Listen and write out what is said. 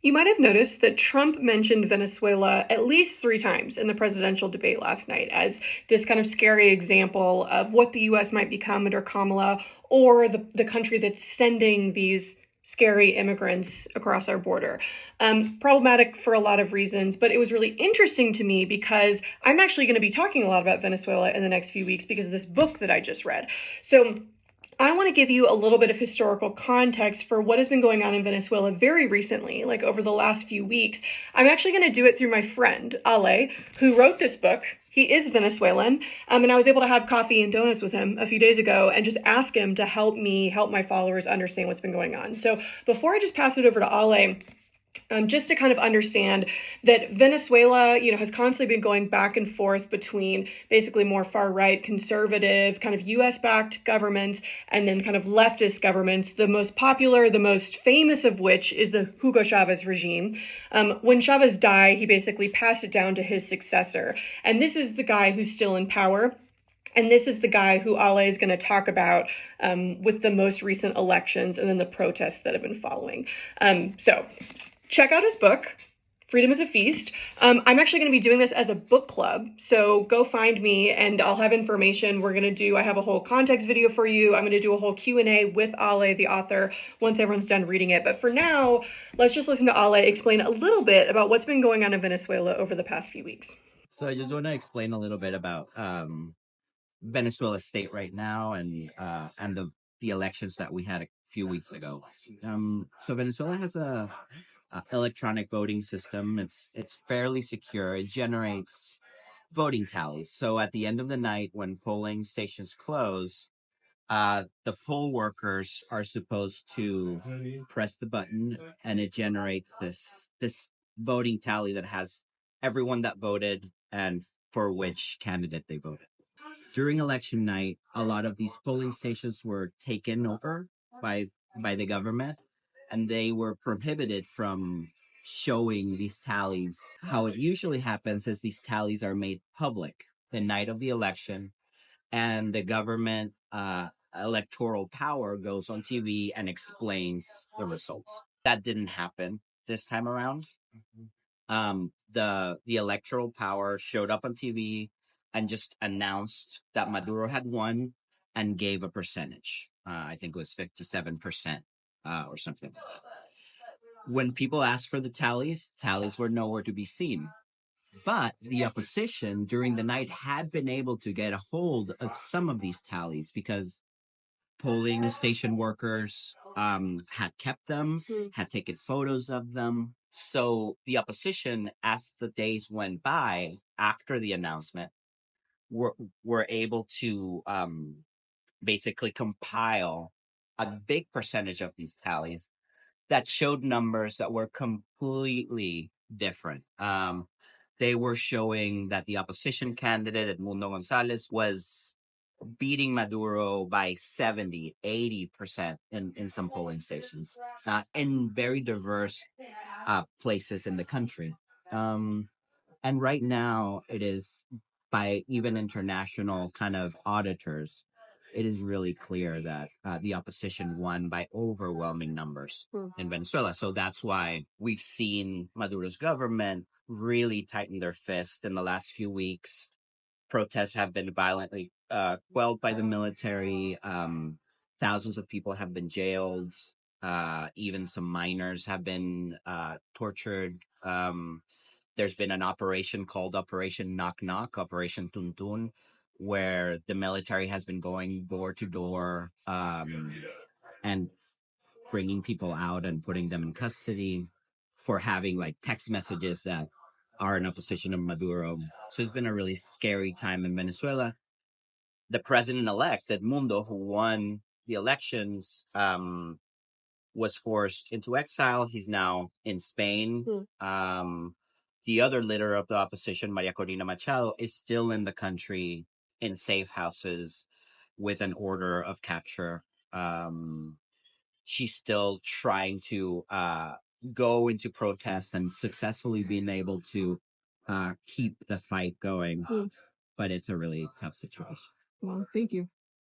You might have noticed that Trump mentioned Venezuela at least 3 times in the presidential debate last night as this kind of scary example of what the US might become under Kamala, or the country that's sending these scary immigrants across our border. Problematic for a lot of reasons, but it was really interesting to me because I'm actually going to be talking a lot about Venezuela in the next few weeks because of this book that I just read. So I want to give you a little bit of historical context for what has been going on in Venezuela very recently, like over the last few weeks. I'm actually going to do it through my friend, Ale, who wrote this book. He is Venezuelan, and I was able to have coffee and donuts with him a few days ago and just ask him to help me help my followers understand what's been going on. So before I just pass it over to Ale, just to kind of understand that Venezuela, has constantly been going back and forth between basically more far right, conservative, kind of US backed governments, and then kind of leftist governments. The most popular, the most famous of which is the Hugo Chavez regime. When Chavez died, he basically passed it down to his successor. And this is the guy who's still in power. And this is the guy who Ale is going to talk about with the most recent elections and then the protests that have been following. So check out his book, Freedom is a Feast. I'm actually going to be doing this as a book club, so go find me and I'll have information. I have a whole context video for you. I'm going to do a whole Q&A with Ale, the author, once everyone's done reading it. But for now, let's just listen to Ale explain a little bit about what's been going on in Venezuela over the past few weeks. So I just want to explain a little bit about Venezuela's state right now and the elections that we had a few weeks ago. So Venezuela has a electronic voting system. It's fairly secure. It generates voting tallies. So at the end of the night, when polling stations close, the poll workers are supposed to press the button, and it generates this voting tally that has everyone that voted and for which candidate they voted. During election night, a lot of these polling stations were taken over by the government, and they were prohibited from showing these tallies. How it usually happens is these tallies are made public the night of the election, and the government electoral power goes on TV and explains the results. That didn't happen this time around. The electoral power showed up on TV and just announced that Maduro had won and gave a percentage. I think it was 57% or something. When people asked for the tallies were nowhere to be seen. But the opposition during the night had been able to get a hold of some of these tallies because polling station workers had kept them, had taken photos of them. So the opposition, as the days went by after the announcement, were able to basically compile a big percentage of these tallies that showed numbers that were completely different. They were showing that the opposition candidate, Edmundo Gonzalez, was beating Maduro by 70, 80% in some polling stations, in very diverse places in the country. And right now, it is by even international kind of auditors, it is really clear that the opposition won by overwhelming numbers in Venezuela. So that's why we've seen Maduro's government really tighten their fist in the last few weeks. Protests have been violently quelled by the military. Thousands of people have been jailed. Even some minors have been tortured. There's been an operation called Operation Knock Knock, Operation Tuntun, where the military has been going door to door and bringing people out and putting them in custody for having like text messages that are in opposition to Maduro. So it's been a really scary time in Venezuela. The president-elect, Edmundo, who won the elections, was forced into exile. He's now in Spain. The other leader of the opposition, Maria Corina Machado, is still in the country in safe houses with an order of capture. She's still trying to go into protests and successfully being able to keep the fight going. But it's a really tough situation. Well, thank you.